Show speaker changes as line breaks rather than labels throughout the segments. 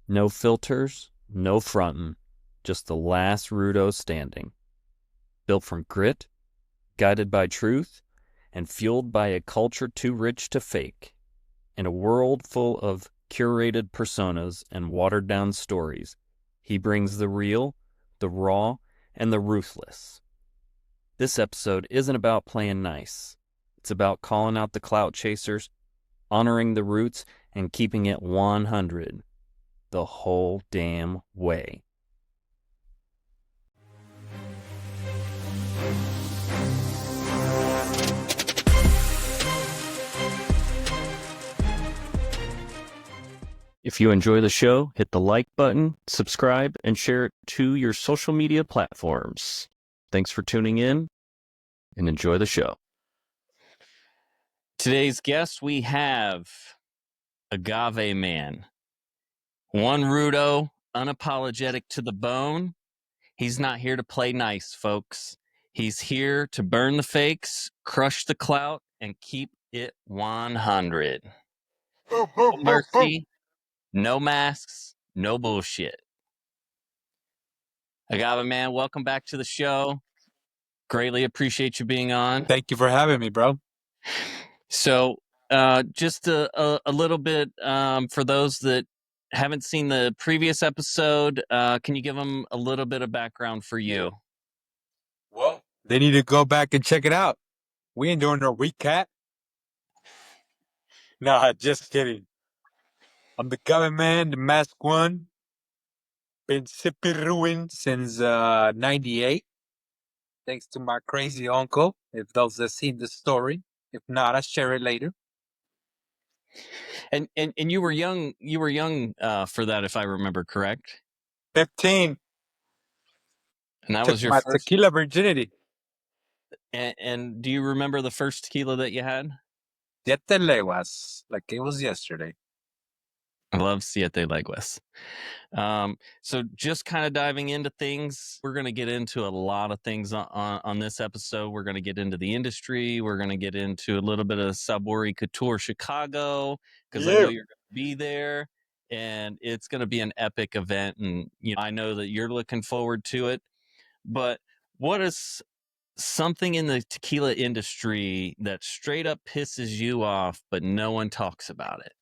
No filters, no frontin', just the last Rudo standing. Built from grit, guided by truth, and fueled by a culture too rich to fake. In a world full of curated personas and watered-down stories, he brings the real, the raw, and the ruthless. This episode isn't about playing nice. It's about calling out the clout chasers, honoring the roots, and keeping it 100 the whole damn way. If you enjoy the show, hit the like button, subscribe, and share it to your social media platforms. Thanks for tuning in and enjoy the show. Today's guest, we have Agave Man. Juan Rudo, unapologetic to the bone. He's not here to play nice, folks. He's here to burn the fakes, crush the clout, and keep it 100. No mercy, no masks, no bullshit. Agave Man, welcome back to the show. Greatly appreciate you being on.
Thank you for having me, bro.
So, just a little bit for those that haven't seen the previous episode, can you give them a little bit of background for you?
Well, they need to go back and check it out. We ain't doing no recap. Nah, just kidding. I'm the Agave Man, the masked one. Been sipping ruin since 98. Thanks to my crazy uncle, if those that seen the story. If not, I'll share it later.
And you were young for that, if I remember correct.
15.
And that
Took
was your
my
first.
tequila virginity.
And do you remember the first tequila that you had?
Siete leguas, like it was yesterday.
I love Siete Leguas. So just kind of diving into things, we're going to get into a lot of things on this episode. We're going to get into the industry. We're going to get into a little bit of Subwary Couture Chicago, because I know you're going to be there, and it's going to be an epic event. And I know that you're looking forward to it. But what is something in the tequila industry that straight up pisses you off, but no one talks about it?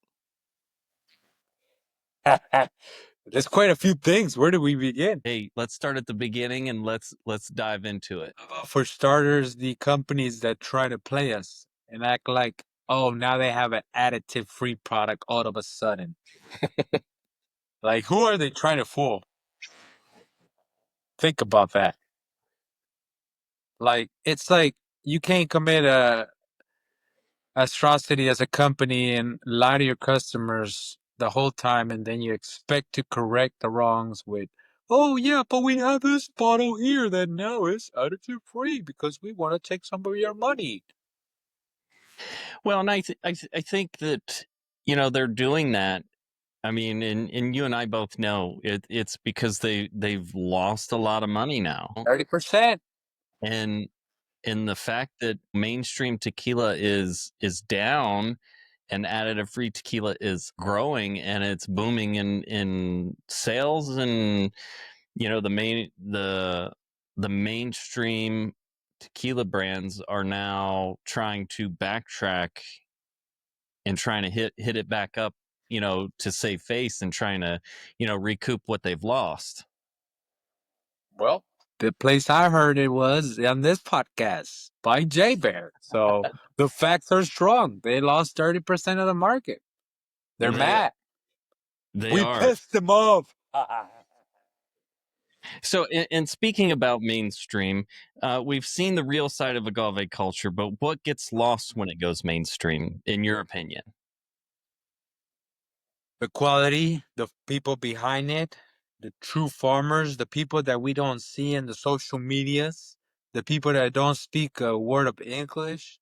There's quite a few things. Where do we begin?
Hey, let's start at the beginning and let's dive into it.
For starters, the companies that try to play us and act like, oh, now they have an additive-free product all of a sudden. Like, who are they trying to fool? Think about that. Like, it's like you can't commit a atrocity as a company and lie to your customers the whole time, and then you expect to correct the wrongs with, oh yeah, but we have this bottle here that now is additive free because we want to take some of your money.
Well, and I think that they're doing that. I mean, and you and I both know it's because they've lost a lot of money now,
30%.
and the fact that mainstream tequila is down and additive free tequila is growing and it's booming in sales, and the mainstream tequila brands are now trying to backtrack and trying to hit it back up, to save face, and trying to, recoup what they've lost.
Well, the place I heard it was on this podcast by J Bear. So the facts are strong. They lost 30% of the market. They're mad.
We
pissed them off.
So, and speaking about mainstream, we've seen the real side of agave culture, but what gets lost when it goes mainstream, in your opinion?
The quality, the people behind it, the true farmers, the people that we don't see in the social medias, the people that don't speak a word of English.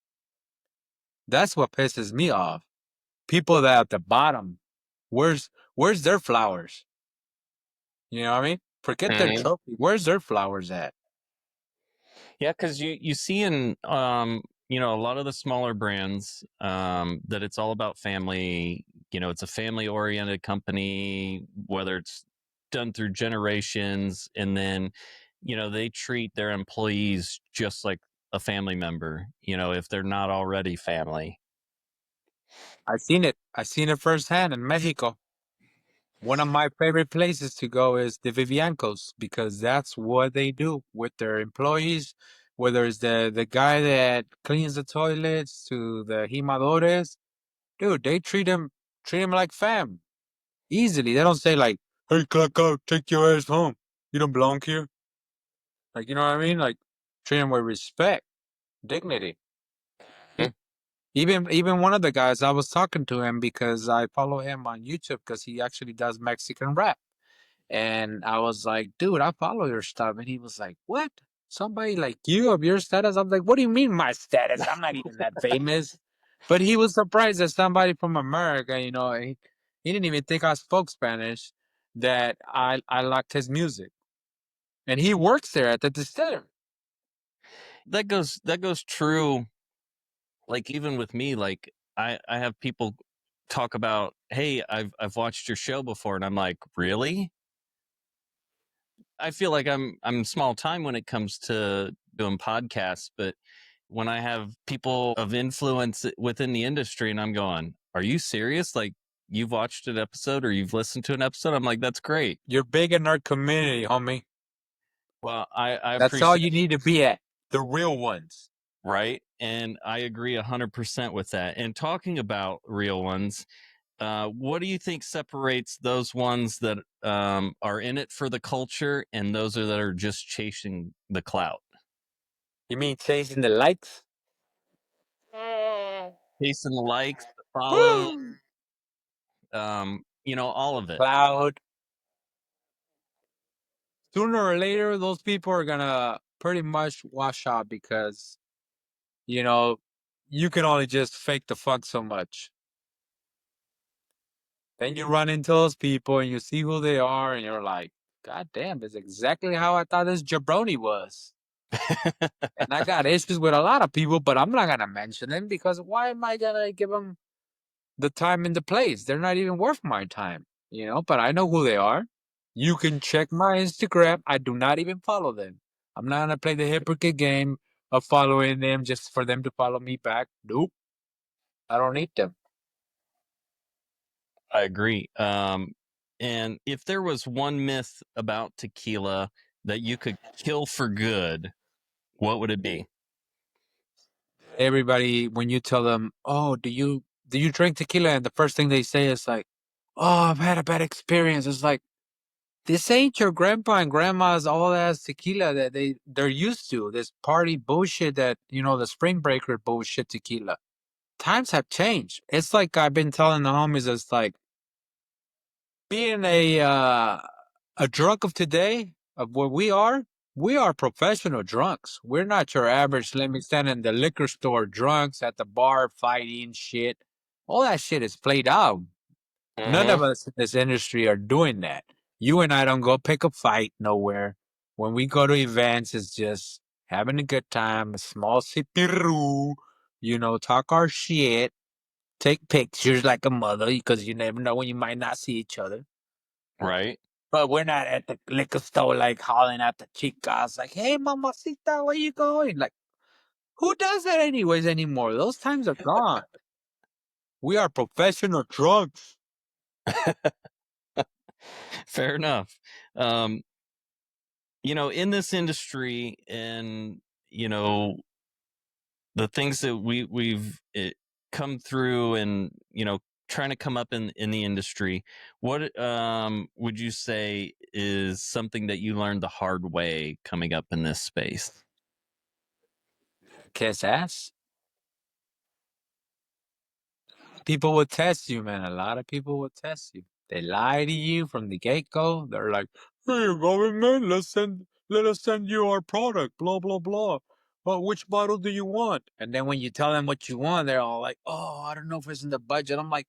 That's what pisses me off. People that at the bottom, where's their flowers? You know what I mean? Forget their trophy. Where's their flowers at?
Yeah, because you see in a lot of the smaller brands, that it's all about family. It's a family oriented company, whether it's done through generations, and then they treat their employees just like a family member, if they're not already family.
I seen it. I seen it firsthand in Mexico. One of my favorite places to go is the Viviancos because that's what they do with their employees. Whether it's the guy that cleans the toilets to the jimadores, dude, they treat him like fam easily. They don't say like, "Hey, clock out, take your ass home. You don't belong here." Like you know what I mean? Like treat him with respect, dignity. Even one of the guys I was talking to him because I follow him on YouTube because he actually does Mexican rap. And I was like, dude, I follow your stuff. And he was like, what? Somebody like you of your status? I'm like, what do you mean my status? I'm not even that famous. But he was surprised that somebody from America, he didn't even think I spoke Spanish, that I liked his music. And he works there at the distillery.
That goes true. Like, even with me, like, I have people talk about, hey, I've watched your show before, and I'm like, really? I feel like I'm small time when it comes to doing podcasts, but when I have people of influence within the industry, and I'm going, are you serious? Like, you've watched an episode or you've listened to an episode? I'm like, that's great.
You're big in our community, homie.
Well, I
That's all
appreciate
you need to be at. The real ones.
right, and I agree 100% with that. And talking about real ones, what do you think separates those ones that are in it for the culture and those that are just chasing the clout?
You mean chasing the likes?
Chasing the likes, the follow,
Woo!
all of it.
Cloud. Sooner or later, those people are gonna pretty much wash out because, you know, you can only just fake the funk so much. Then you run into those people and you see who they are, and you're like, God damn, that's exactly how I thought this jabroni was. And I got issues with a lot of people, but I'm not gonna mention them because why am I gonna give them the time and the place? They're not even worth my time, but I know who they are. You can check my Instagram. I do not even follow them. I'm not gonna play the hypocrite game of following them just for them to follow me back. Nope. I don't need them.
I agree. And if there was one myth about tequila that you could kill for good, what would it be?
Everybody, when you tell them, "Oh, do you drink tequila?" and the first thing they say is like, "Oh, I've had a bad experience." It's like this ain't your grandpa and grandma's all ass tequila that they're used to. This party bullshit that the spring breaker bullshit tequila. Times have changed. It's like I've been telling the homies. It's like being a drunk of today, of what we are professional drunks. We're not your average, let me stand in the liquor store drunks at the bar fighting shit. All that shit is played out. None
Mm-hmm.
of us in this industry are doing that. You and I don't go pick a fight nowhere. When we go to events, it's just having a good time, a small sipiru, talk our shit, take pictures like a mother because you never know when you might not see each other.
Right.
But we're not at the liquor store like hollering at the chicas like, "Hey, mamacita, where you going?" Like, who does that anyways anymore? Those times are gone. We are professional drunks.
Fair enough. Um, in this industry, and the things that we've come through, and trying to come up in the industry, what would you say is something that you learned the hard way coming up in this space?
Kiss ass. People will test you, man. A lot of people will test you. They lie to you from the get go. They're like, "Hey, government, let us send you our product, blah blah blah. Well, which bottle do you want?" And then when you tell them what you want, they're all like, "Oh, I don't know if it's in the budget." I'm like,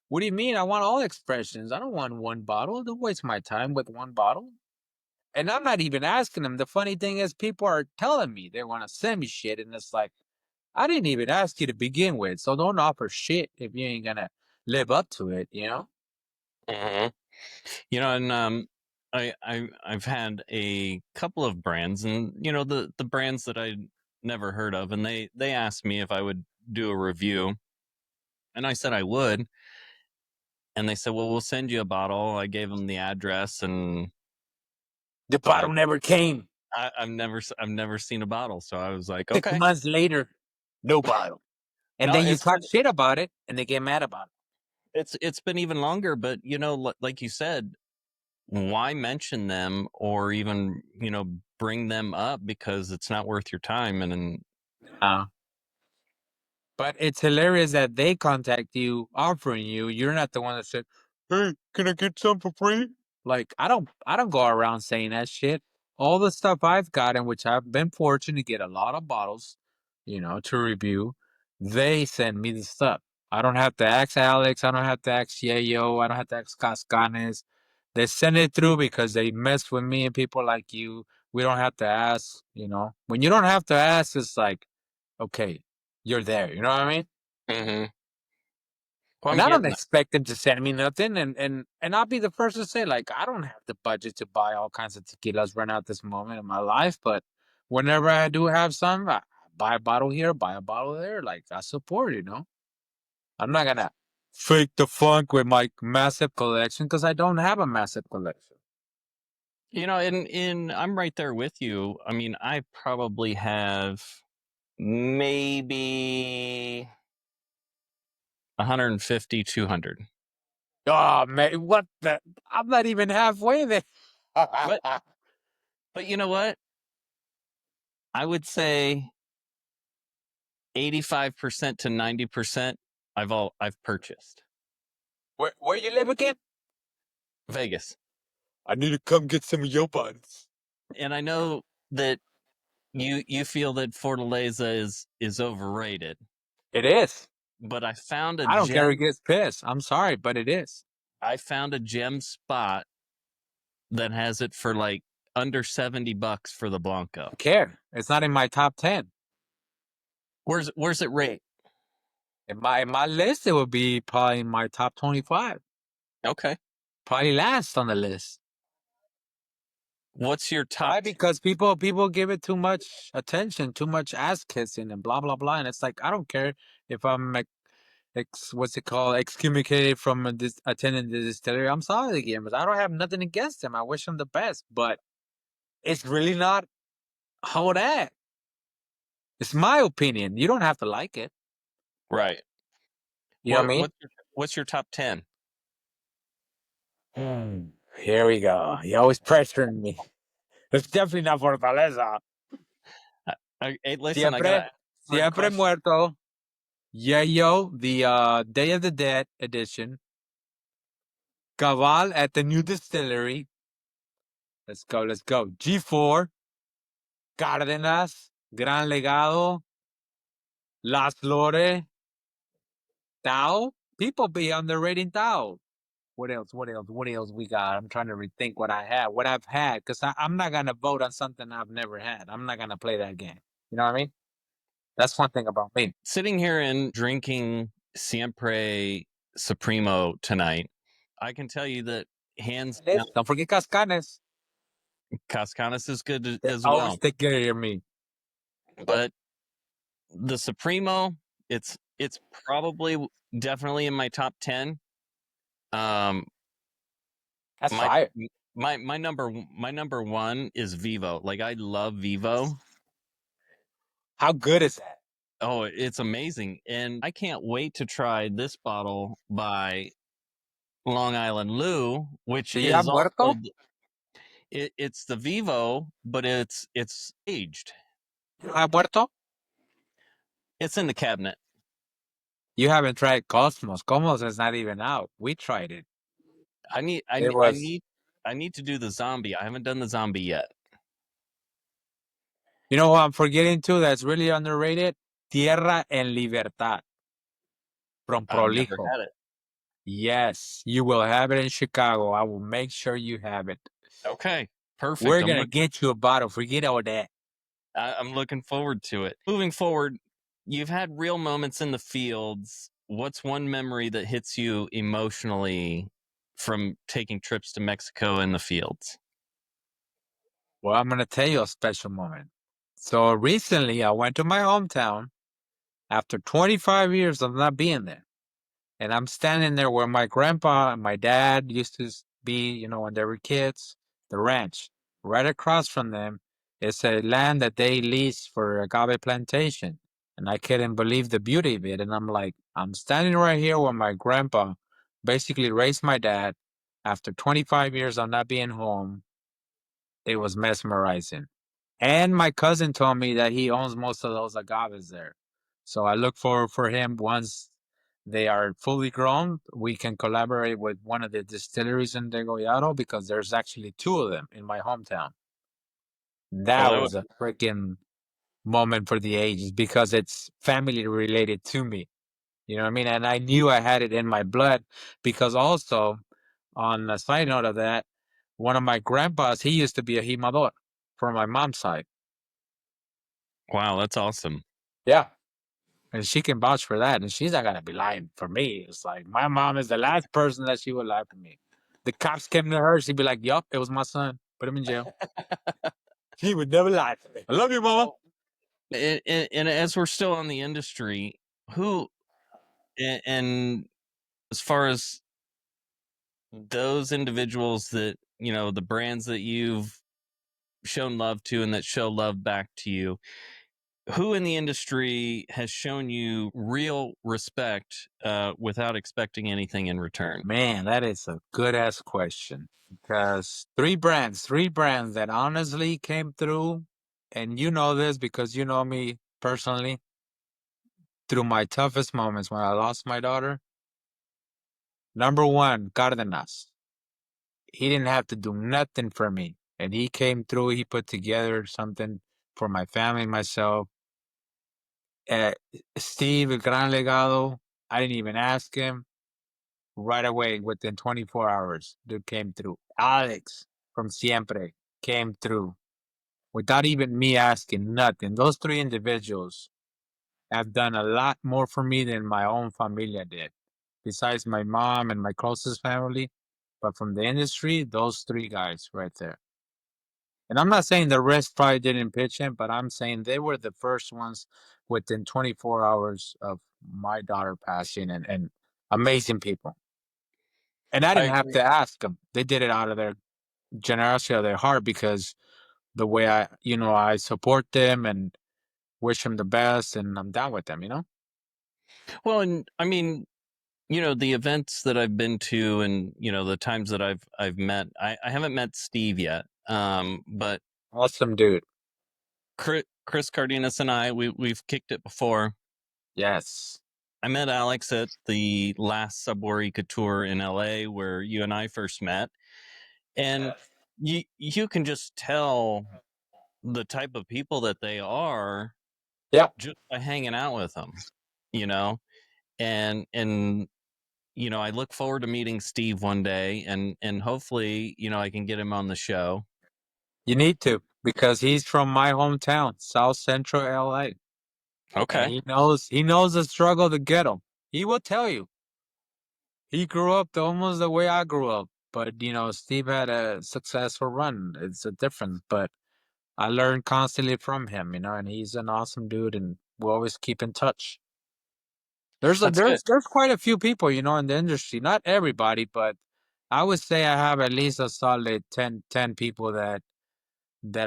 "What do you mean? I want all expressions. I don't want one bottle. Don't waste my time with one bottle." And I'm not even asking them. The funny thing is, people are telling me they want to send me shit, and it's like, I didn't even ask you to begin with, so don't offer shit if you ain't gonna live up to it, you know?
Mhm. You know, and I've had a couple of brands, and you know the brands that I never heard of, and they asked me if I would do a review, and I said I would, and they said, well, we'll send you a bottle. I gave them the address, and
The
I,
bottle never came.
I've never seen a bottle, so I was like,
6
okay.
months later, no bottle. And
No,
then you talk shit about it, and they get mad about it.
it's been even longer, but you know, like you said, why mention them or even bring them up, because it's not worth your time. And
Uh, but it's hilarious that they contact you offering you. You're not the one that said, "Hey, can I get some for free?" Like I don't go around saying that shit. All the stuff I've gotten, which I've been fortunate to get a lot of bottles, to review, they send me the stuff. I don't have to ask Alex. I don't have to ask Yayo. I don't have to ask Cascanes. They send it through because they mess with me and people like you. We don't have to ask. When you don't have to ask, it's like, okay, you're there. You know what I mean?
Mhm. Well,
And
I'm
I don't
getting that.
expect them to send me nothing. And I'll be the first to say, like, I don't have the budget to buy all kinds of tequilas right now at this moment in my life. But whenever I do have some, I buy a bottle here, buy a bottle there. Like, I support. I'm not gonna fake the funk with my massive collection because I don't have a massive collection.
And I'm right there with you. I mean, I probably have maybe 150, 200.
Oh man, what the? I'm not even halfway there.
But but you know what? I would say 85% to 90% I've purchased.
Where you live again?
Vegas.
I need to come get some of your buns.
And I know that you feel that Fortaleza is overrated,
It is.
but
I don't care who gets pissed. I'm sorry, but it is.
I found a gem spot that has it for like under $70 for the Blanco.
I care. It's not in my top 10.
Where's it rate?
In my list, it would be probably in my top 25.
Okay.
Probably last on the list.
What's your top
Why? Because people give it too much attention, too much ass kissing and blah blah blah. And it's like I don't care if I'm what's it called, excommunicated from this attending the distillery. I'm sorry, the gamers. I don't have nothing against them. I wish them the best, but it's really not how that. It's my opinion. You don't have to like it.
right?
You know what I mean?
What's your top 10?
Here we go. You always pressuring me. It's definitely not Fortaleza.
Hey, listen, I got
Siempre,
a hard
siempre
question.
muerto. Yayo, the Day of the Dead edition. Cabal at the new distillery. Let's go, let's go. G4, Cárdenas, Gran Legado, Las Flores, Tao. People be underrating Tao. What else? What else? What else we got? I'm trying to rethink what I've had, because I'm not gonna vote on something I've never had. I'm not gonna play that game. You know what I mean? That's one thing about me.
Sitting here and drinking Siempre Supremo tonight, I can tell you that hands down,
Don't forget Cascanes.
Cascanas is good
They
as
always
well.
take care of me.
But the Supremo, it's probably definitely in my top 10. Um,
That's
my
fire.
my number one is Vivo. Like, I love Vivo.
How good is that?
Oh, it's amazing. And I can't wait to try this bottle by Long Island Lou, which
Do you have
is
muerto?
also it's the Vivo, but it's aged.
You don't have muerto?
It's in the cabinet.
You haven't tried Cosmos. Cosmos is not even out. We tried it.
I need I
It
need I
was,
need I need to do the zombie. I haven't done the zombie yet.
you know what I'm forgetting too that's really underrated? Tierra en Libertad from
I've never
Prolijo.
had it.
Yes, you will have it in Chicago. I will make sure you have it.
Okay, perfect.
We're gonna get you a bottle. Forget all that.
I'm looking forward to it. Moving forward, you've had real moments in the fields. What's one memory that hits you emotionally from taking trips to Mexico in the fields?
Well, I'm gonna tell you a special moment. So recently, I went to my hometown after 25 years of not being there, and I'm standing there where my grandpa and my dad used to be, when they were kids. The ranch right across from them is a land that they leased for agave plantation, and I couldn't believe the beauty of it. And I'm like, I'm standing right here where my grandpa basically raised my dad after 25 years of not being home. It was mesmerizing. And my cousin told me that he owns most of those agaves there. So I look forward for him once they are fully grown. We can collaborate with one of the distilleries in Degollado because there's actually two of them in my hometown.
Well,
That
that
was a freaking moment for the ages because it's family related to me. You know what I mean? And I knew I had it in my blood because also, on a side note of that, one of my grandpas, he used to be a jimador from my mom's side.
wow, that's awesome.
Yeah. And she can vouch for that. And she's not going to be lying for me. It's like my mom is the last person that she would lie for me. The cops came to her. She'd be like, yup, it was my son. Put him in jail. He would never lie to me. I love you, mama.
And as we're still on the industry, who and as far as those individuals that the brands that you've shown love to and that show love back to you, who in the industry has shown you real respect without expecting anything in return?
Man, that is a good ass question. Because three brands that honestly came through, and you know this because you know me personally, through my toughest moments when I lost my daughter. Number one, Cardenas. He didn't have to do nothing for me. And he came through, he put together something for my family, myself. Uh, Steve, El Gran Legado, I didn't even ask him. Right away, within 24 hours, dude came through. Alex from Siempre came through without even me asking nothing. Those three individuals have done a lot more for me than my own familia did, besides my mom and my closest family. But from the industry, those three guys right there. And I'm not saying the rest probably didn't pitch in, but I'm saying they were the first ones within 24 hours of my daughter passing and amazing people. And I
I
didn't have
agree.
to ask them. They did it out of their generosity of their heart because the way I support them and wish them the best and I'm down with them.
Well, and I mean, the events that I've been to, and the times that I've met. I haven't met Steve yet, but
Awesome dude.
Chris Cardenas and we've kicked it before.
Yes.
I met Alex at the last Subwarica tour in LA where you and I first met. And you can just tell the type of people that they are
Yeah.
just by hanging out with them, you know? And I look forward to meeting Steve one day and hopefully, I can get him on the show.
You need to because he's from my hometown, South Central LA. And
Okay.
he knows the struggle to get him. He will tell you. He grew up almost the way I grew up, but Steve had a successful run. It's a difference, but I learned constantly from him, and he's an awesome dude, and we always keep in touch. There's a,
That's good.
there's quite a few people, in the industry. Not everybody, but I would say I have at least a solid 10 people that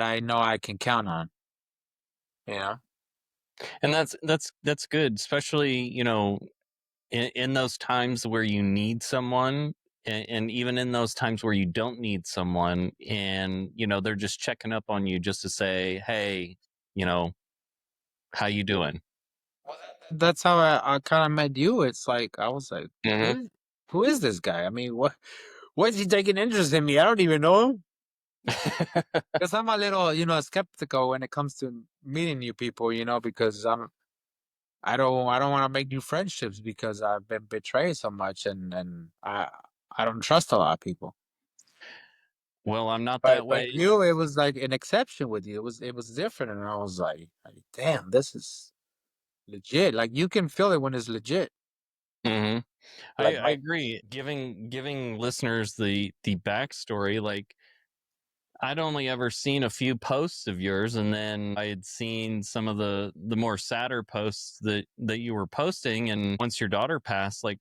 I know I can count on. Yeah.
And that's good, especially, in those times where you need someone, and even in those times where you don't need someone, and they're just checking up on you just to say, hey, you know how you doing.
That's how I kind of met you. It's like I was like, who
Hmm.
is, who is this guy? I mean, why is he taking interest in me? I don't even know him. Because I'm a little, skeptical when it comes to meeting new people, because I don't want to make new friendships because I've been betrayed so much and I don't trust a lot of people.
Well, I'm not
But
that
but
way.
you, it was like an exception with you. It was different, and I was like, damn, this is. legit. Like you can feel it when it's legit.
Hmm.
Like
I
my
agree. Giving listeners the backstory, like I'd only ever seen a few posts of yours, and then I had seen some of the more sadder posts that you were posting. And once your daughter passed, like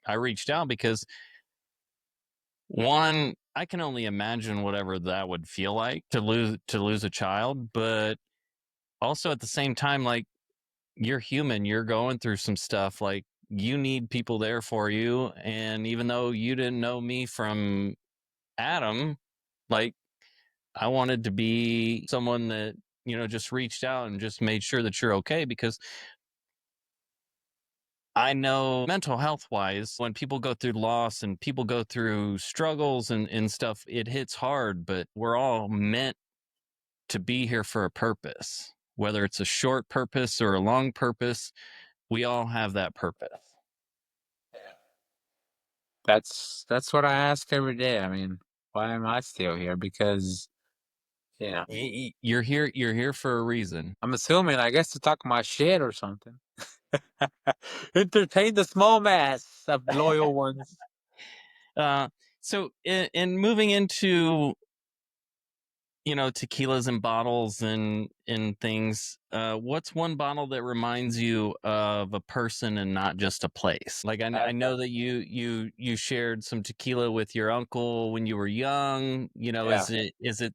I reached out because one, I can only imagine whatever that would feel like to lose a child, but also at the same time, like you're human, you're going through some stuff, like you need people there for you. And even though you didn't know me from Adam, like I wanted to be someone that, just reached out and just made sure that you're okay, because I know mental health wise, when people go through loss and people go through struggles and stuff, it hits hard, but we're all meant to be here for a purpose. Whether it's a short purpose or a long purpose, we all have that purpose.
that's what I ask every day. I mean, why am I still here? Because
You're here for a reason.
I'm assuming, I guess, to talk my shit or something. Entertain the small mass of loyal ones.
Uh, so in moving into tequilas and bottles and things, what's one bottle that reminds you of a person and not just a place? Like I know that you shared some tequila with your uncle when you were young.
Yeah.
Is it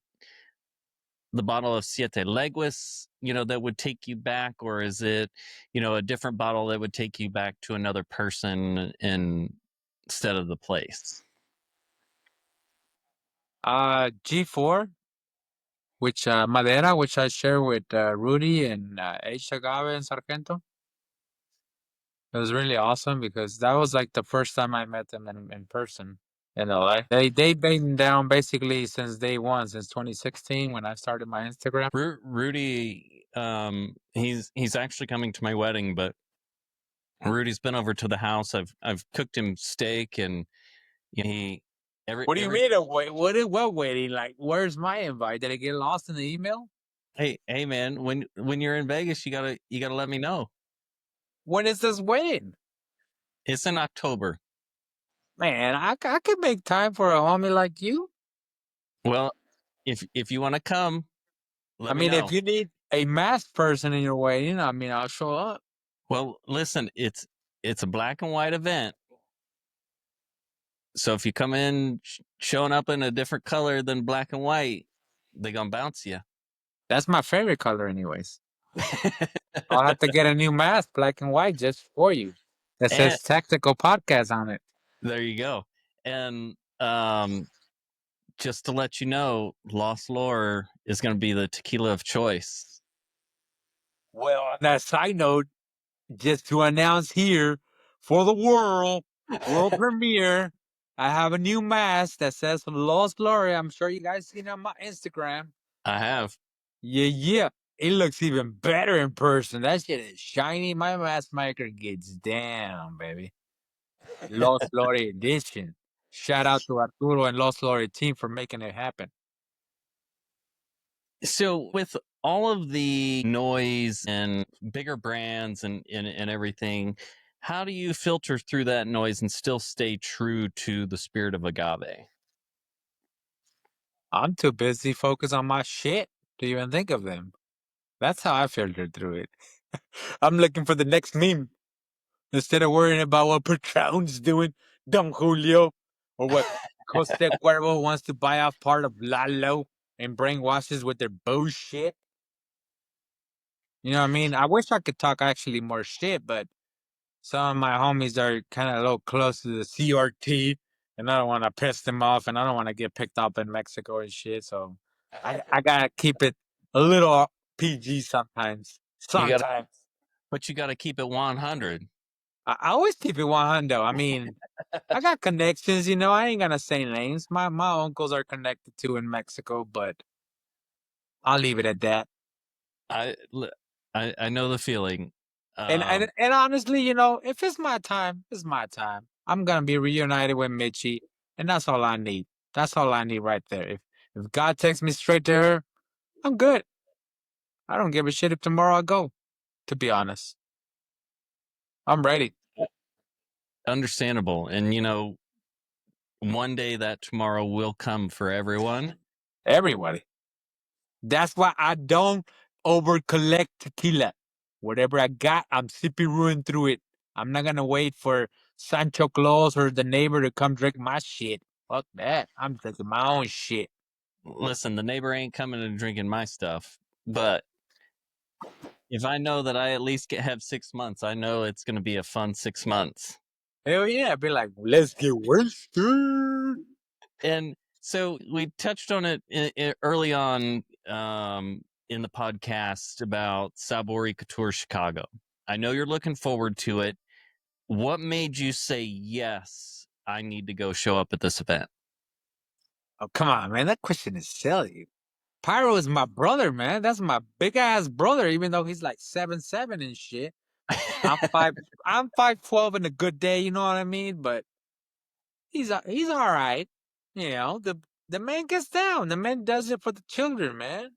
the bottle of Siete Leguas, that would take you back, or is it, a different bottle that would take you back to another person instead of the place?
G4, which Madera, which I share with Rudy and H. Agave and Sargento. It was really awesome because that was like the first time I met them in person in LA. They've been down basically since day one, since 2016 when I started my Instagram.
Rudy, he's actually coming to my wedding, but Rudy's been over to the house. I've cooked him steak, and he
What do you
every
mean? Wait, what waiting? Like, where's my invite? Did it get lost in the email?
hey man, when you're in Vegas, you gotta let me know.
When is this wedding?
It's in October.
Man, I could make time for a homie like you.
Well, if you want to come,
I
let me
mean, if
know.
you need a masked person in your wedding, I mean, I'll show up.
Well, listen, it's a black and white event. So if you come in showing up in a different color than black and white, they gonna bounce you.
That's my favorite color, anyways. I'll have to get a new mask, black and white, just for you. That
And
says Tactical Podcast on it.
there you go. And just to let you know, Lost Lore is going to be the tequila of choice.
Well, on that side note, just to announce here for the world premiere, I have a new mask that says Lost Glory. I'm sure you guys seen it on my Instagram.
I have.
Yeah, yeah. It looks even better in person. That shit is shiny. My mask maker gets down, baby. Lost Glory edition. Shout out to Arturo and Lost Glory team for making it happen.
So with all of the noise and bigger brands and everything, how do you filter through that noise and still stay true to the spirit of agave?
I'm too busy focused on my shit to even think of them. That's how I filtered through it. I'm looking for the next meme instead of worrying about what Patron's doing, Don Julio, or what Costa Cuervo wants to buy off part of Lalo and brainwashes with their bullshit. You know what I mean? I wish I could talk actually more shit, but some of my homies are kind of a little close to the CRT, and I don't want to piss them off, and I don't want to get picked up in Mexico and shit. So I gotta keep it a little PG sometimes.
You got,
Sometimes
but you got to keep it 100.
I always keep it 100. I mean, I got connections. You know, I ain't gonna say names. My uncles are connected to in Mexico, but I'll leave it at that.
I I know the feeling.
And
Um,
and honestly, you know, if it's my time, it's my time. I'm gonna be reunited with Mitchie, and that's all I need. That's all I need right there. If God takes me straight to her, I'm good. I don't give a shit if tomorrow I go. To be honest. I'm ready.
Understandable. And, one day that tomorrow will come for everyone.
Everybody. That's why I don't over collect tequila. Whatever I got, I'm sipping ruin through it. I'm not gonna wait for Sancho Claus or the neighbor to come drink my shit. Fuck that. I'm drinking my own shit.
Listen, the neighbor ain't coming and drinking my stuff, but if I know that I at least have 6 months, I know it's going to be a fun 6 months.
Hell yeah. I'd be like, let's get wasted.
And so we touched on it early on in the podcast about Sabori Couture Chicago. I know you're looking forward to it. What made you say, yes, I need to go show up at this event?
Oh, come on, man. That question is silly. Pyro is my brother, man. That's my big ass brother, even though he's like 7'7" and shit. I'm five I'm 5'12" in a good day, you know what I mean? But he's all right. You know, the man gets down. The man does it for the children, man.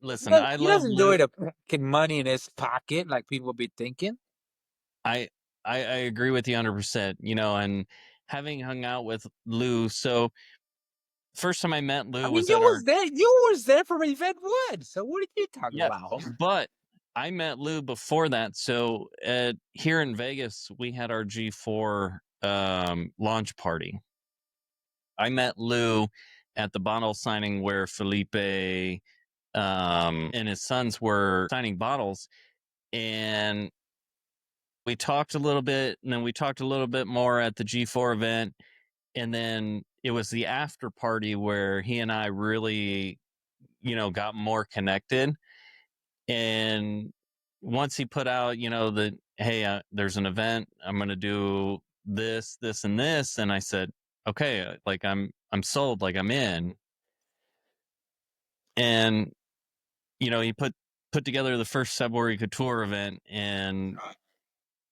Listen, I
He
love
doesn't do
Lou.
it to get money in his pocket like people be thinking.
I I agree with you 100%, and having hung out with Lou. So first time I met
I
Lou
mean,
was at our,
you was there from Event Wood. So what are you talking
yeah,
about?
but I met Lou before that. So here in Vegas, we had our G4 launch party. I met Lou at the bottle signing where Felipe and his sons were signing bottles, and we talked a little bit, and then we talked a little bit more at the G4 event, and then it was the after party where he and I really, got more connected. And once he put out, that, hey, there's an event, I'm going to do this, and this, and I said, okay, like I'm sold, like I'm in. And he put together the first Subway Couture event, and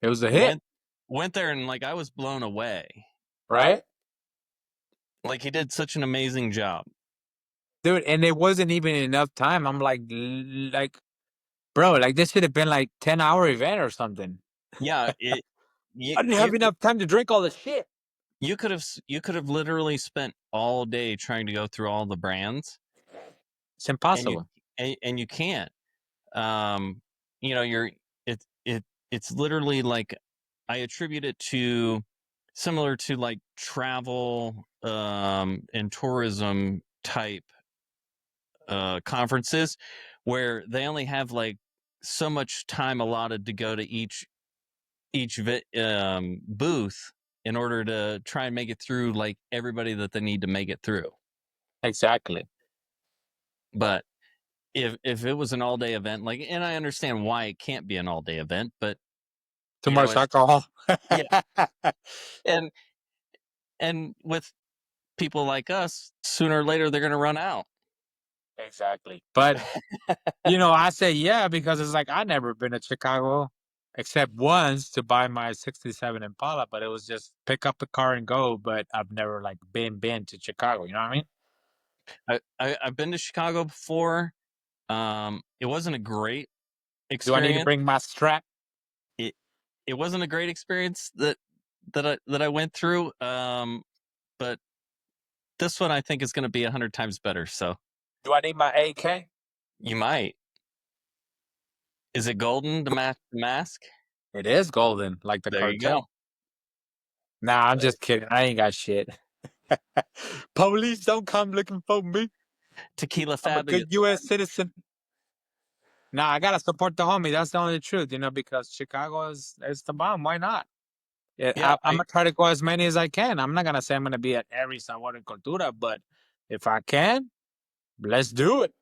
It was a hit,
went there, and like I was blown away.
right?
Like he did such an amazing job.
Dude, and it wasn't even enough time. I'm like, bro, like this should have been like 10-hour event or something.
Yeah,
I didn't have enough time to drink all the shit.
you could have literally spent all day trying to go through all the brands,
It's
and you
impossible.
and you can't. You're it's literally like I attribute it to similar to like travel and tourism type conferences where they only have like so much time allotted to go to each booth in order to try and make it through like everybody that they need to make it through.
Exactly.
But if it was an all day event, like, and I understand why it can't be an all day event, but
Too much
it's,
alcohol.
yeah, and with people like us, sooner or later they're going to run out.
Exactly. But I say yeah because it's like I never been to Chicago except once to buy my '67 Impala, but it was just pick up the car and go. But I've never like been to Chicago. You know what I mean?
I've been to Chicago before. It wasn't a great
Do I need to
experience.
bring my strap?
It it wasn't a great experience that I went through. But this one I think is going to be 100 times better. So
Do I need my AK?
you might. Is it golden to match the mask?
It is golden, like the
There you go.
cartel. Nah, I'm just kidding. I ain't got shit. Police don't come looking for me.
Tequila
I'm a
fabulous.
good U.S. citizen. Nah, I gotta support the homie. That's the only truth, because Chicago is the bomb. Why not? Yeah,
Yeah,
I'm gonna try to go as many as I can. I'm not gonna say I'm gonna be at every Sabor and Cultura, but if I can, let's do it.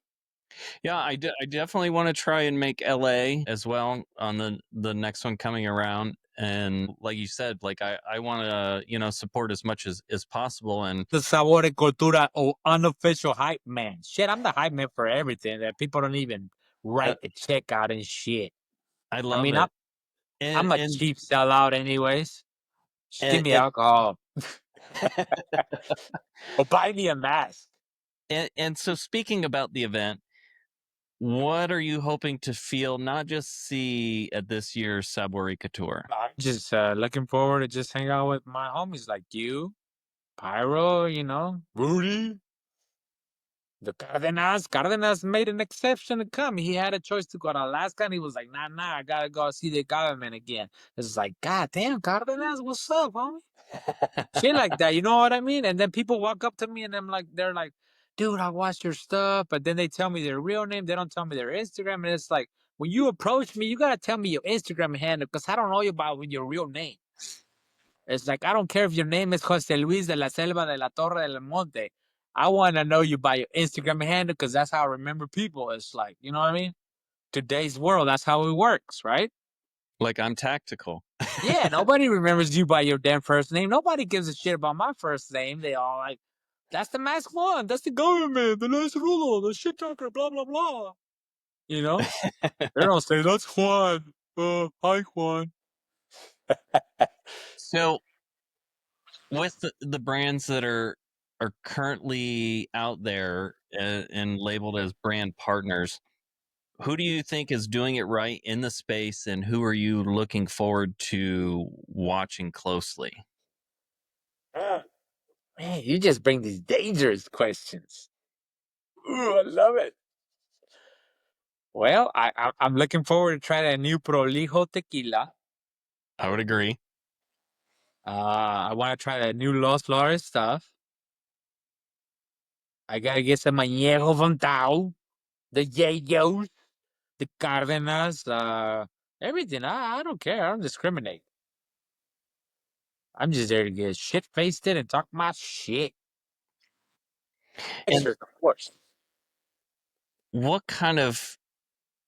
I definitely want to try and make LA as well on the next one coming around. And like you said, like I want to support as much as possible. And
The Sabor and Cultura unofficial hype man. Shit, I'm the hype man for everything that people don't even
uh,
write the check out and shit.
I
I
love
mean,
it.
I'm a
And
cheap sellout, anyways. Just give
and
me
and,
alcohol or buy me a mask.
and so speaking about the event, what are you hoping to feel, not just see at this year's Sabor Couture?
I'm just looking forward to just hang out with my homies like you, Pyro, Rudy. The Cardenas made an exception to come. He had a choice to go to Alaska, and he was like, nah, I gotta go see the Agave Man again. It's like, God damn, Cardenas, what's up, homie? Shit like that, you know what I mean? And then people walk up to me, and they're like, dude, I watched your stuff, but then they tell me their real name. They don't tell me their Instagram, and it's like, when you approach me, you gotta tell me your Instagram handle, because I don't know you about your real name. It's like, I don't care if your name is Jose Luis de la Selva de la Torre del Monte. I want to know you by your Instagram handle because that's how I remember people. It's like, you know what I mean? Today's world, that's how it works, right?
Like, I'm tactical.
Yeah, nobody remembers you by your damn first name. Nobody gives a shit about my first name. They all like, that's the mask one. That's the government. The nice Rudo, the shit talker, blah, blah, blah. You know? They don't say, that's Juan. Hi, Juan.
So, with the brands that are currently out there and labeled as brand partners, who do you think is doing it right in the space, and who are you looking forward to watching closely?
Man, you just bring these dangerous questions. Ooh, I love it. Well, I'm looking forward to trying a new Prolijo tequila.
I would agree.
I want to try that new Los Flores stuff. I gotta get some Añejo from Tao, the Yayos, the Cardenas, everything. I don't care. I don't discriminate. I'm just there to get shit faced and talk my shit.
And
Extra, of course.
what kind of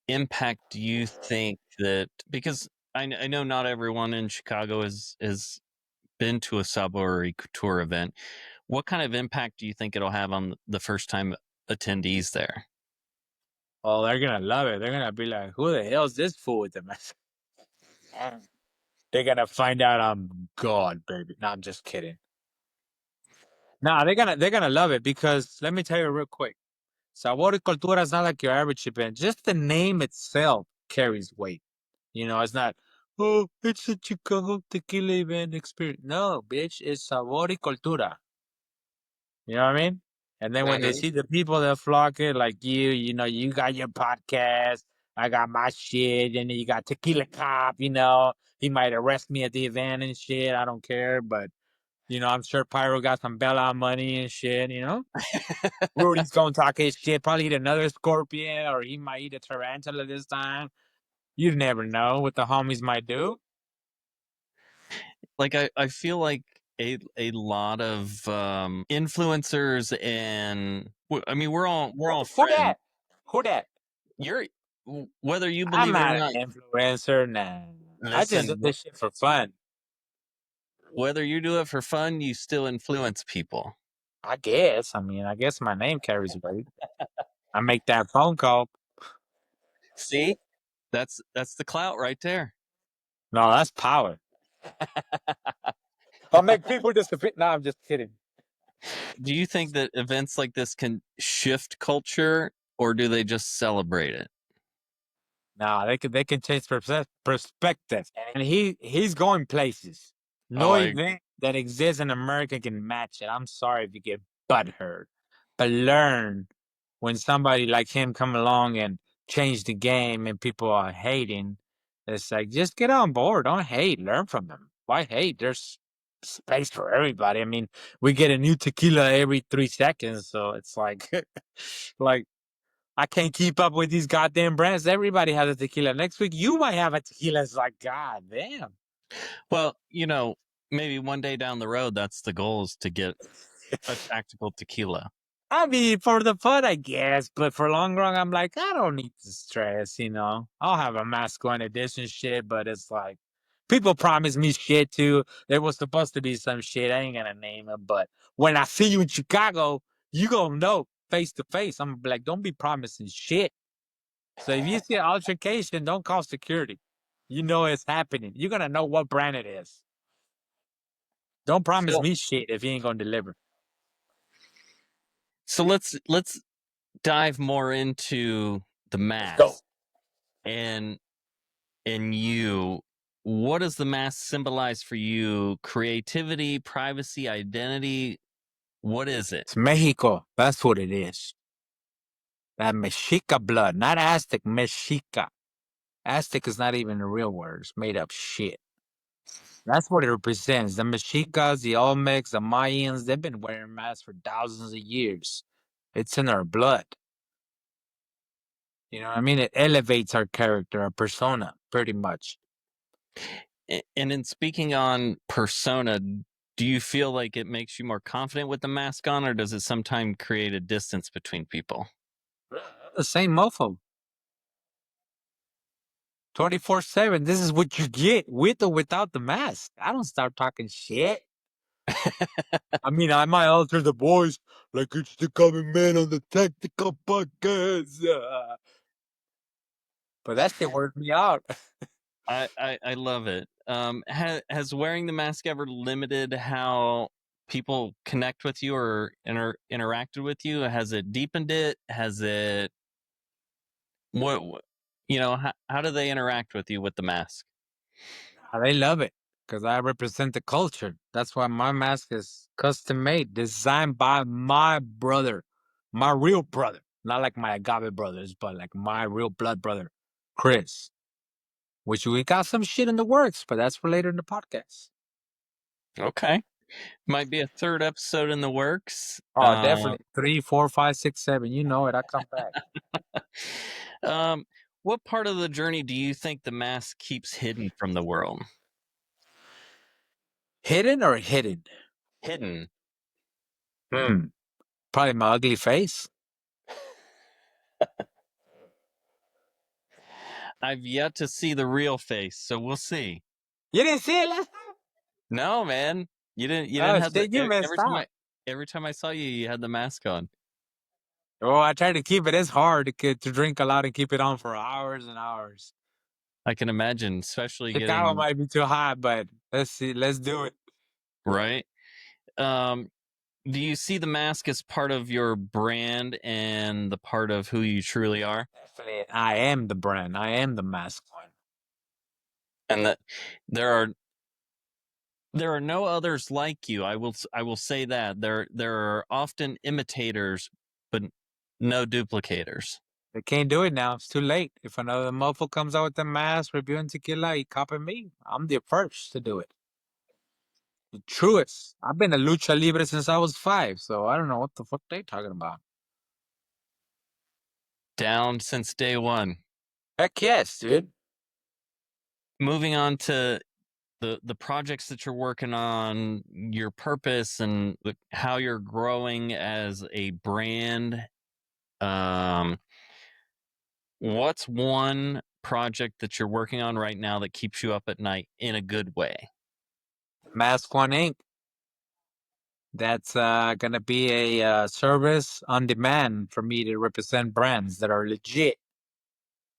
impact do you think that, because I know not everyone in Chicago has been to a Sabor Couture event. What kind of impact do you think it'll have on the first time attendees there?
Oh, they're gonna love it. They're gonna be like, "Who the hell's this fool with the mask?" They're gonna find out I'm God, baby. No, I'm just kidding. Nah, they're gonna love it because let me tell you real quick. Sabor y Cultura is not like your average event. Just the name itself carries weight. It's not, oh, it's a Chicago tequila event experience. No, bitch, it's Sabor y Cultura. You know what I mean? And then when they see the people that flock it, like you got your podcast, I got my shit, and then you got Tequila Cop, he might arrest me at the event and shit. I don't care, but I'm sure Pyro got some Bella money and shit. Rudy's gonna talk his shit, probably eat another scorpion, or he might eat a tarantula this time. You never know what the homies might do.
Like, I feel like a lot of influencers, and I mean, we're all
Who
friends.
that? Who that?
You're, whether you
I'm
believe it or
not
not,
an influencer, nah. I just do
listen,
this shit for fun.
whether you do it for fun, you still influence people.
I guess. I mean, I guess my name carries weight. I make that phone call.
See, that's the clout right there.
No, that's power. I'll make people disappear. No, I'm just kidding.
Do you think that events like this can shift culture, or do they just celebrate it?
No, they can change perspective, and he's going places.
Oh,
No event that exists in America can match it. I'm sorry if you get butthurt, but learn when somebody like him come along and change the game, and people are hating. It's like just get on board. Don't hate. Learn from them. Why hate? There's space for everybody. I mean, we get a new tequila every 3 seconds, so it's like, like I can't keep up with these goddamn brands. Everybody has a tequila. Next week, you might have a tequila. It's like, God damn.
well, maybe one day down the road, that's the goal, is to get a tactical tequila.
I mean, for the fun, I guess, but for long run, I'm like, I don't need to stress. I'll have a masculine edition shit, but it's like, people promise me shit too. There was supposed to be some shit. I ain't gonna name it, but when I see you in Chicago, you gonna know face to face. I'm gonna be like, don't be promising shit. So if you see an altercation, don't call security. You know it's happening. You're gonna know what brand it is. Don't promise
So,
me shit if you ain't gonna deliver.
so let's dive more into the
Let's go.
mask, and you, what does the mask symbolize for you? Creativity, privacy, identity? What is it?
It's Mexico. That's what it is. That Mexica blood, not Aztec, Mexica. Aztec is not even a real word. It's made up shit. That's what it represents. The Mexicas, the Olmecs, the Mayans, they've been wearing masks for thousands of years. It's in our blood. You know what I mean? It elevates our character, our persona, pretty much.
And in speaking on persona, do you feel like it makes you more confident with the mask on, or does it sometimes create a distance between people?
The same mofo. 24/7. This is what you get with or without the mask. I don't start talking shit. I mean, I might alter the voice like it's the Agave Man on the Tactical Podcast. But that shit worked me out.
I love it. Has wearing the mask ever limited how people connect with you or interacted with you? Has it deepened it? Has it what how do they interact with you with the mask?
They love it because I represent the culture. That's why my mask is custom made, designed by my brother, my real brother. Not like my agave brothers, but like my real blood brother, Chris. Which we got some shit in the works, but that's for later in the podcast.
Okay, might be a third episode in the works.
Oh, definitely. 3, 4, 5, 6, 7. You know it. I come back.
Um, what part of the journey do you think the mask keeps hidden from the world?
Hidden or hidden?
Hidden.
Hmm. Probably my ugly face.
I've yet to see the real face, so we'll see.
You didn't see it last time?
No, man, you didn't
Oh,
have the
shit, you messed up.
every time I saw you, you had the mask on.
Oh, I tried to keep it. It's hard to drink a lot and keep it on for hours and hours.
I can imagine, especially
Chicago
getting
might be too hot, but let's see. Let's do it.
right. Um, do you see the mask as part of your brand and the part of who you truly are?
Definitely. I am the brand. I am the mask one.
And that there are no others like you. I will say that there are often imitators, but no duplicators.
They can't do it now. It's too late. If another mofo comes out with the mask reviewing tequila, he copying me. I'm the first to do it. The truest. I've been a lucha libre since I was 5, so I don't know what the fuck they talking about.
Down since day one.
Heck yes, dude.
Moving on to the projects that you're working on, your purpose, and how you're growing as a brand. Um, what's one project that you're working on right now that keeps you up at night in a good way?
Mask One Inc. That's gonna be a service on demand for me to represent brands that are legit.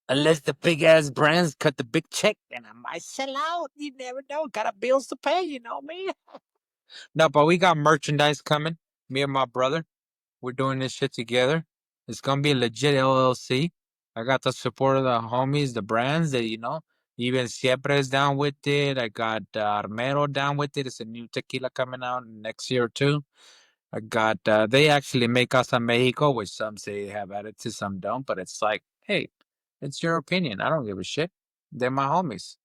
Unless the big ass brands cut the big check, then I might sell out. You never know. Got a bills to pay, you know me. No, but we got merchandise coming. Me and my brother, we're doing this shit together. It's gonna be a legit LLC. I got the support of the homies, the brands that Even Siempre is down with it. I got Armero down with it. It's a new tequila coming out next year too. I got they actually make Casa Mexico, which some say have additives, some don't. But it's like, hey, it's your opinion. I don't give a shit. They're my homies.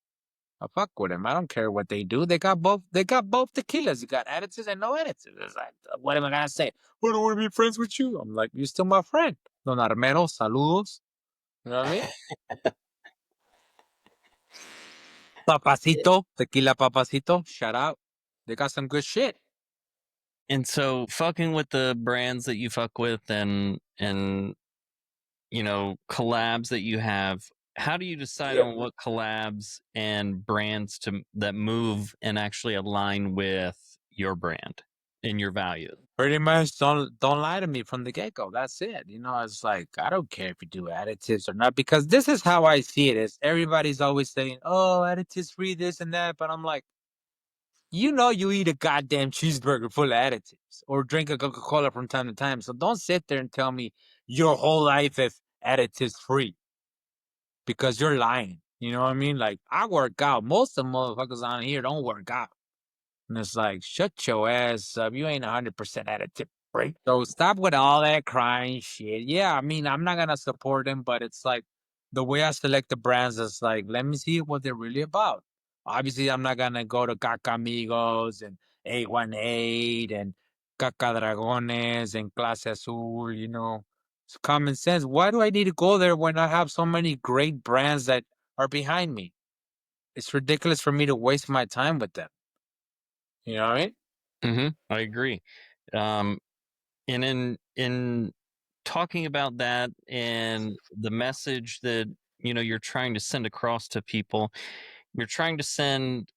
I fuck with them. I don't care what they do. They got both. They got both tequilas. You got additives and no additives. It's like, what am I gonna say? Well, I don't want to be friends with you. I'm like, you're still my friend. Don Armero, saludos. You know what I mean? Papacito, tequila papacito. Shout out. They got some good shit.
And so fucking with the brands that you fuck with and collabs that you have, how do you decide
Yeah.
on what collabs and brands that move and actually align with your brand and your values?
Pretty much don't lie to me from the get-go. That's it. It's like I don't care if you do additives or not, because this is how I see it. Is everybody's always saying, oh, additives free this and that, but I'm like, you eat a goddamn cheeseburger full of additives or drink a Coca-Cola from time to time. So don't sit there and tell me your whole life is additives free. because you're lying. You know what I mean? Like, I work out. Most of the motherfuckers on here don't work out. And it's like, shut your ass up. You ain't 100% at a tip break. So stop with all that crying shit. Yeah, I mean, I'm not gonna support them, but it's like the way I select the brands is like, let me see what they're really about. Obviously, I'm not gonna go to Caca and 818 and Caca Dragones and Clase Azul, you know. It's common sense. Why do I need to go there when I have so many great brands that are behind me? It's ridiculous for me to waste my time with them. You know what I mean?
I agree. Um, and in talking about that and the message that you're trying to send across to people, you're trying to send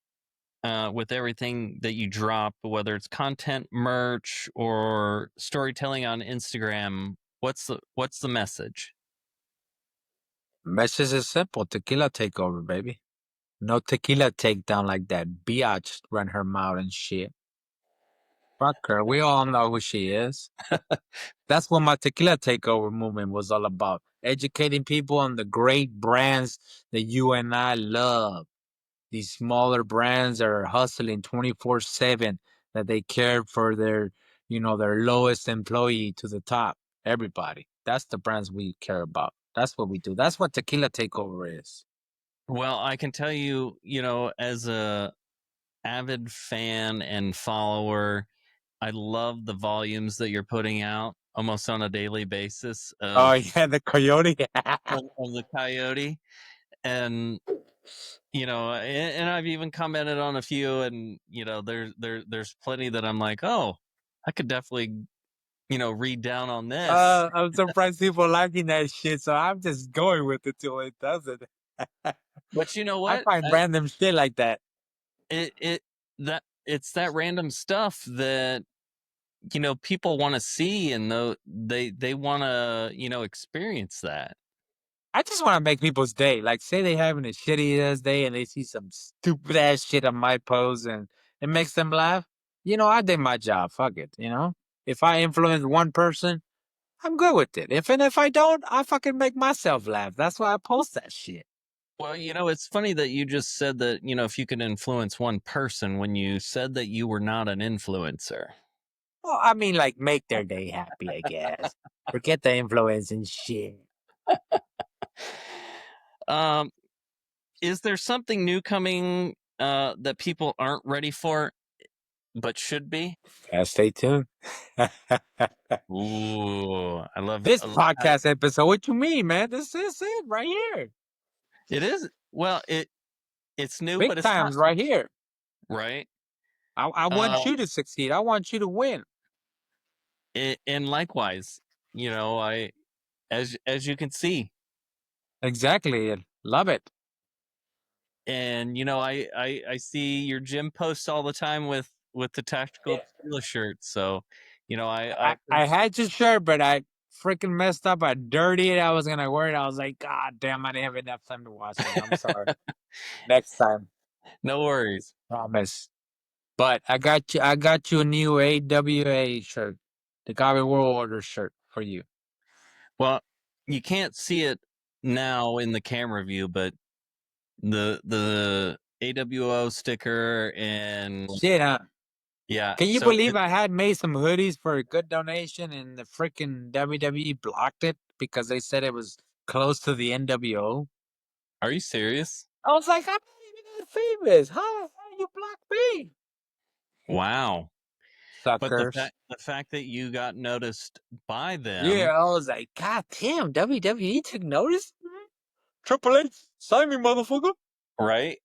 with everything that you drop, whether it's content, merch, or storytelling on Instagram. What's the message?
Message is simple. Tequila takeover, baby. No tequila takedown like that biatch run her mouth and shit. Fuck her. We all know who she is. That's what my tequila takeover movement was all about. Educating people on the great brands that you and I love. These smaller brands that are hustling 24/7, that they care for their lowest employee to the top. Everybody. That's the brands we care about. That's what we do. That's what tequila takeover is.
Well, I can tell you, as a avid fan and follower, I love the volumes that you're putting out almost on a daily basis
Oh
of
yeah, the coyote.
of the coyote. And and I've even commented on a few, and there's plenty that I'm like, oh, I could definitely read down on this.
I'm surprised people liking that shit, so I'm just going with it till it doesn't.
But you know
I
what?
find random shit like that.
It that it's that random stuff that people want to see, and they want to experience that.
I just want to make people's day. Like, say they having a shitty ass day and they see some stupid ass shit on my post and it makes them laugh. I did my job. Fuck it. If I influence one person, I'm good with it. If I don't, I fucking make myself laugh. That's why I post that shit.
Well, it's funny that you just said that, if you could influence one person when you said that you were not an influencer.
Well, I mean, like, make their day happy, I guess. Forget the influence and shit.
Um, is there something new coming that people aren't ready for but should be?
Yeah, stay tuned.
Ooh,
This podcast episode, what you mean, man? This is it right here.
it is. Well, it's new,
Big
but it's not
times right here.
right.
I want
Um,
you to succeed. I want you to win.
and likewise, I as you can see,
Exactly. Love it.
and I see your gym posts all the time with the tactical
Yeah.
tequila shirt. So, I
I had your shirt, but I freaking messed up. I dirtied it. I was gonna wear it. I was like, God damn, I didn't have enough time to wash it. I'm sorry. Next time,
no worries.
promise. But I got you a new AWA shirt, the Agave World Order shirt for you.
Well, you can't see it now in the camera view, but the AWO sticker and
Shit, huh?
yeah,
Can you
so
believe I had made some hoodies for a good donation and the freaking WWE blocked it because they said it was close to the NWO?
are you serious?
I was like, I'm not even that famous. How you block me?
Wow. But the
Suckers.
fact that you got noticed by
Yeah,
them,
I was like, God damn, WWE took notice? Triple H, sign me, motherfucker.
right?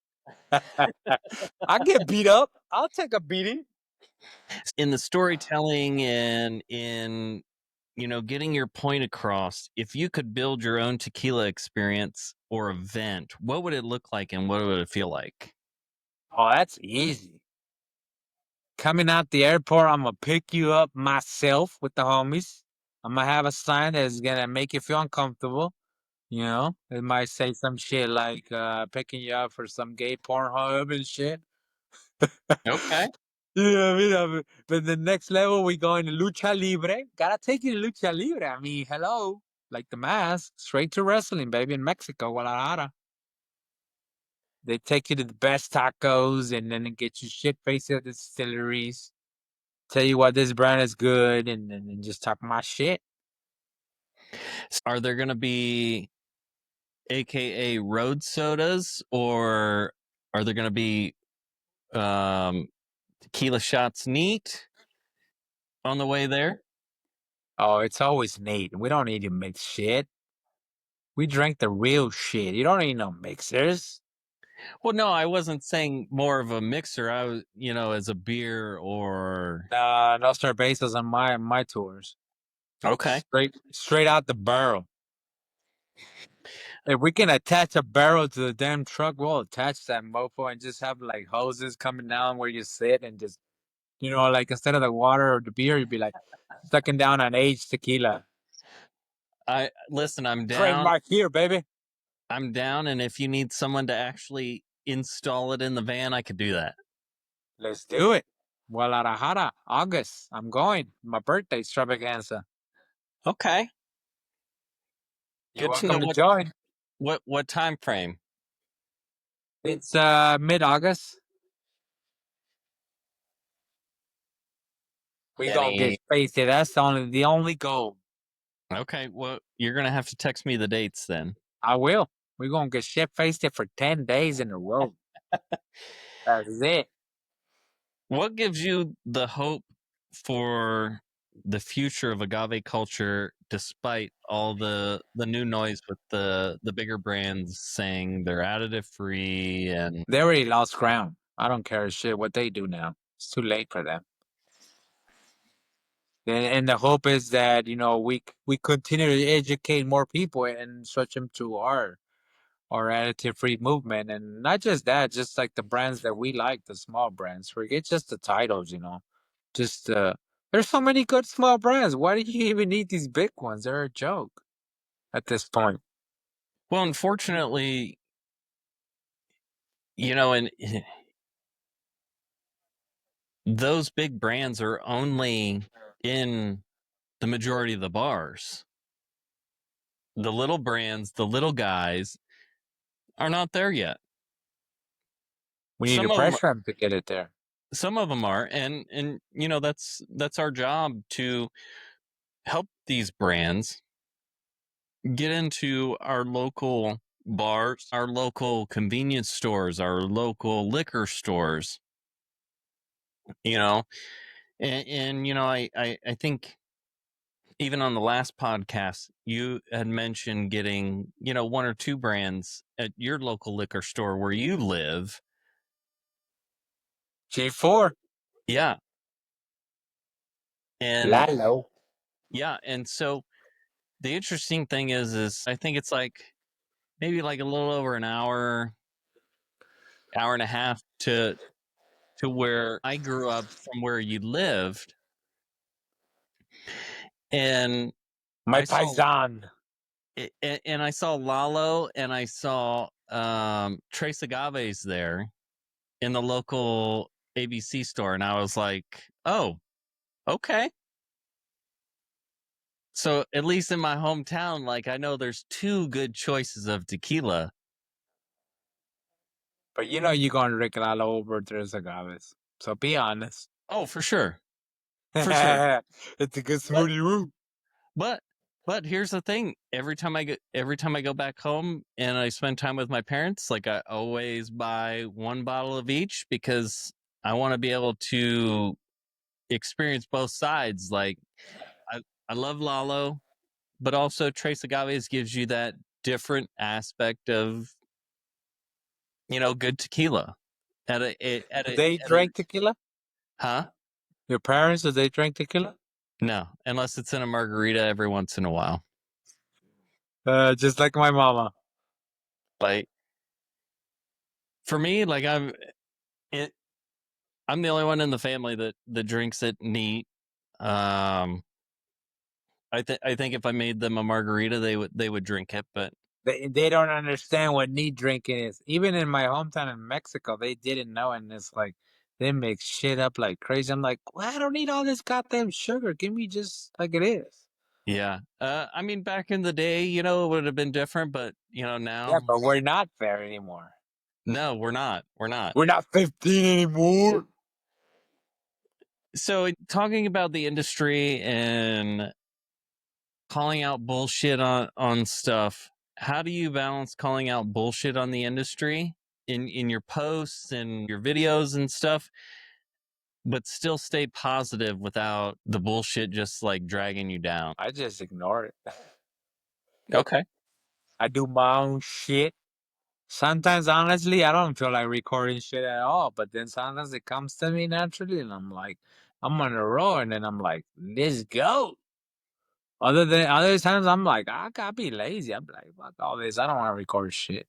I get beat up. I'll take a beating.
In the storytelling and in getting your point across, if you could build your own tequila experience or event, what would it look like and what would it feel like?
Oh, that's easy. Coming out the airport, I'm gonna pick you up myself with the homies. I'm gonna have a sign that's gonna make you feel uncomfortable. It might say some shit like picking you up for some gay porn hub and shit.
Okay.
But the next level, we going to lucha libre. Gotta take you to lucha libre. I mean, hello. like the mask, straight to wrestling, baby, in Mexico, Guadalajara. They take you to the best tacos and then get you shit faced at the distilleries. Tell you why this brand is good and just talk my shit.
Are there going to be AKA road sodas, or are there going to be tequila shots neat on the way there?
Oh, it's always neat. We don't need to mix shit. We drink the real shit. You don't need no mixers.
Well, no, I wasn't saying more of a mixer. I was, as a beer or.
No cervezas on my tours.
Okay.
Straight out the barrel. If we can attach a barrel to the damn truck, we'll attach that mofo and just have like hoses coming down where you sit and just, like instead of the water or the beer, you'd be like sucking down an aged tequila.
Listen, I'm down.
Trademark here, baby.
I'm down, and if you need someone to actually install it in the van, I could do that.
Let's do it. Guadalajara, August. I'm going. My birthday extravaganza.
Okay.
You're
Good to know
welcome to join.
what time frame.
It's mid-August. We gonna get
Any.
spacey. That's the only goal.
Okay, well, you're gonna have to text me the dates then.
I will. We're gonna get shit faced for 10 days in a row. That's it.
What gives you the hope for the future of agave culture, despite all the new noise with the bigger brands saying they're additive free and.
They already lost ground. I don't care a shit what they do now. It's too late for them. And the hope is that we continue to educate more people and switch them to our additive free movement, and not just that, just like the brands that we like, the small brands. Forget just the titles, just there's so many good small brands. Why do you even need these big ones? They're a joke at this point.
Well, unfortunately, and those big brands are only in the majority of the bars. The little brands, the little guys are not there yet.
We need to pressure them to get it there.
Some of them are, and that's our job to help these brands get into our local bars, our local convenience stores, our local liquor stores. I think even on the last podcast, you had mentioned getting, one or two brands at your local liquor store where you live.
G4.
Yeah. And
Lalo.
yeah. And so the interesting thing is I think it's like maybe like a little over an hour and a half to where I grew up from where you lived. And
My paisan.
And I saw Lalo and I saw Trace Agaves there in the local ABC store, and I was like, oh, okay. So at least in my hometown, like I know there's two good choices of tequila.
But you're going to drink Lalo over Tres Agaves. So be honest.
Oh, for sure. For sure.
It's a good smoothie root.
But here's the thing. Every time I go back home and I spend time with my parents, like I always buy one bottle of each because I want to be able to experience both sides. Like I love Lalo, but also Tres Agaves gives you that different aspect of good tequila.
They drank tequila?
Huh?
Your parents, did they drink tequila?
No, unless it's in a margarita every once in a while.
Just like my mama.
Like for me, like I'm the only one in the family that drinks it neat. I think if I made them a margarita, they would drink it, but
They don't understand what neat drinking is. Even in my hometown in Mexico, they didn't know, and it's like they mix shit up like crazy. I'm like, well, I don't need all this goddamn sugar. Give me just like it is.
Yeah. I mean, back in the day, it would have been different, but
Yeah,
now,
but we're not there anymore.
no, we're not. We're not.
We're not 15 anymore.
So, talking about the industry and calling out bullshit on stuff, how do you balance calling out bullshit on the industry in your posts and your videos and stuff, but still stay positive without the bullshit just like dragging you down?
I just ignore it.
Okay.
I do my own shit. Sometimes, honestly, I don't feel like recording shit at all. But then sometimes it comes to me naturally, and I'm like, I'm on a roll, and then I'm like, let's go. Other times, I'm like, I gotta be lazy. I'm like, fuck all this. I don't want to record shit.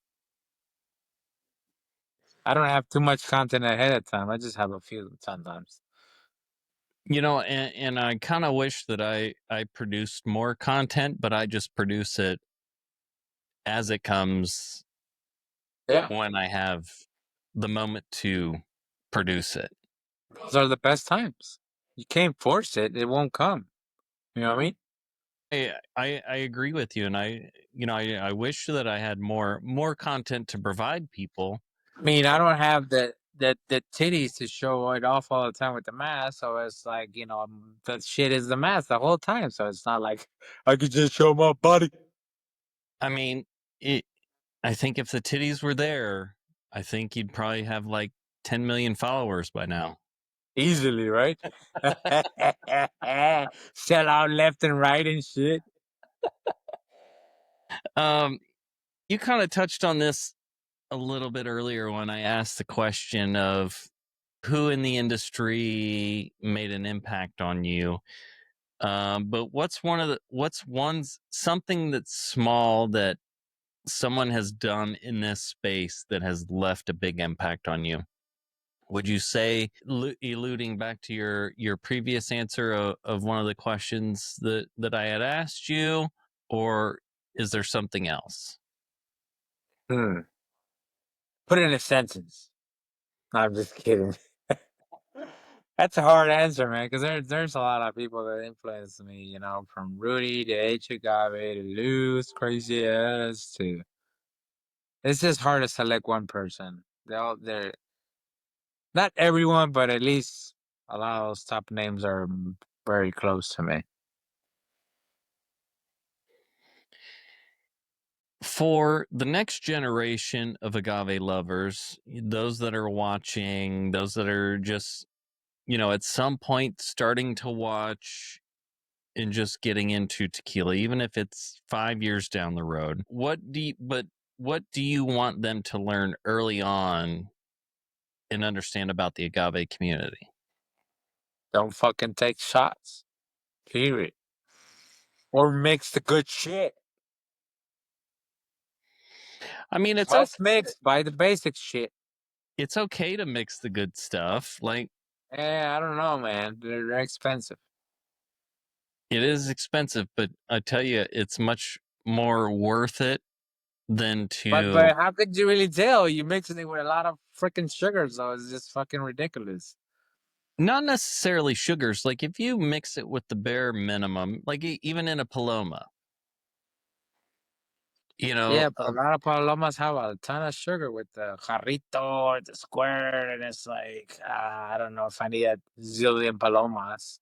I don't have too much content ahead of time. I just have a few sometimes.
And I kind of wish that I produced more content, but I just produce it as it comes
Yeah,
when I have the moment to produce it.
those are the best times. You can't force it; it won't come. You know what I mean?
I agree with you, and I wish that I had more content to provide people.
I mean, I don't have the titties to show it off all the time with the mask, so it's like the shit is the mask the whole time. So it's not like I could just show my body
I mean, it. I think if the titties were there, I think you'd probably have like 10 million followers by now.
easily, right? Sell out left and right and shit.
Um, you kind of touched on this a little bit earlier when I asked the question of who in the industry made an impact on you. But what's something that's small that someone has done in this space that has left a big impact on you? Would you say, alluding back to your previous answer of one of the questions that I had asked you, or is there something else?
Hmm. Put it in a sentence. No, I'm just kidding. That's a hard answer, man, because there's a lot of people that influence me, from Rudy to H. Agave to Luz, Crazy ass to. It's just hard to select one person. They're not everyone, but at least a lot of those top names are very close to me.
For the next generation of agave lovers, those that are watching, those that are just, at some point starting to watch and just getting into tequila, even if it's 5 years down the road, what do you want them to learn early on and understand about the agave community?
Don't fucking take shots. Period. Or mix the good shit.
I mean,
Let's mix by the basic shit.
it's okay to mix the good stuff. Like,
I don't know, man. They're expensive.
it is expensive, but I tell you, it's much more worth it than
But how could you really tell? You mixing it with a lot of freaking sugar, so it's just fucking ridiculous.
not necessarily sugars. Like if you mix it with the bare minimum, like even in a Paloma, you know,
Yeah, but a lot of palomas have a ton of sugar with the jarrito or the square, and it's like I don't know if I need a zillion palomas.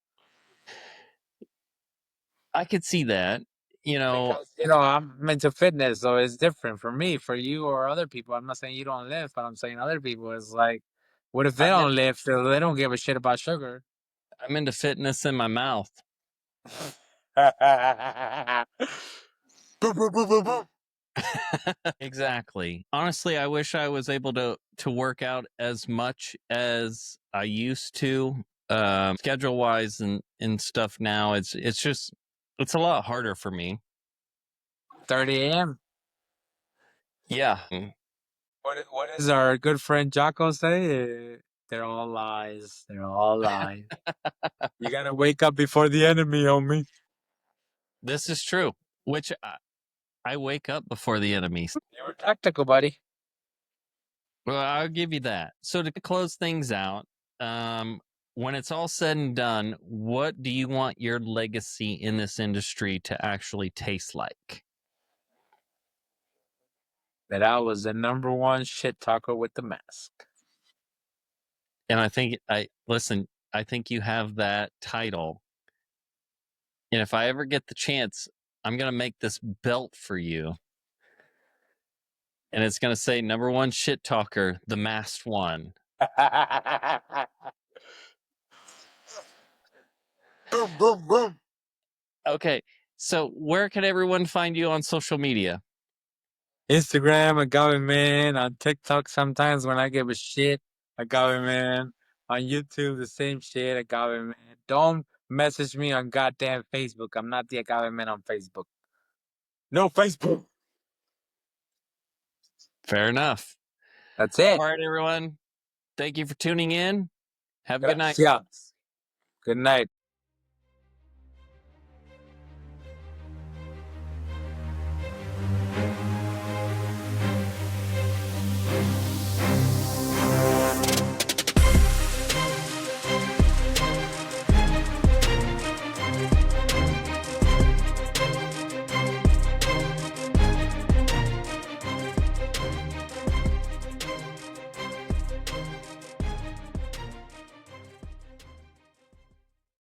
I could see that.
Because I'm into fitness, so it's different for me, for you, or other people. I'm not saying you don't lift, but I'm saying other people. It's like, what if they
I'm
don't
in,
lift? They don't give a shit about sugar.
I'm into fitness in my mouth.
Boom, boom, boom, boom, boom.
Exactly. Honestly, I wish I was able to work out as much as I used to. Schedule wise and stuff now, it's a lot harder for me.
30 a.m.
Yeah.
What does our good friend Jocko say? They're all lies. They're all lies. You gotta wake up before the enemy, homie.
This is true. Which I wake up before the enemy.
You were tactical, buddy.
Well, I'll give you that. So to close things out, when it's all said and done, what do you want your legacy in this industry to actually taste like?
That I was the number one shit talker with the mask.
And I think I think you have that title. And if I ever get the chance, I'm going to make this belt for you. And it's going to say number one shit talker, the masked one.
Boom, boom, boom.
Okay. So where can everyone find you on social media?
Instagram, Agave Man. On TikTok, sometimes when I give a shit, Agave Man. On YouTube, the same shit, Agave Man. Don't message me on goddamn Facebook. I'm not the Agave Man on Facebook. No Facebook.
Fair enough.
That's it.
All right, everyone. Thank you for tuning in. Have a good night.
Gracias. Good night.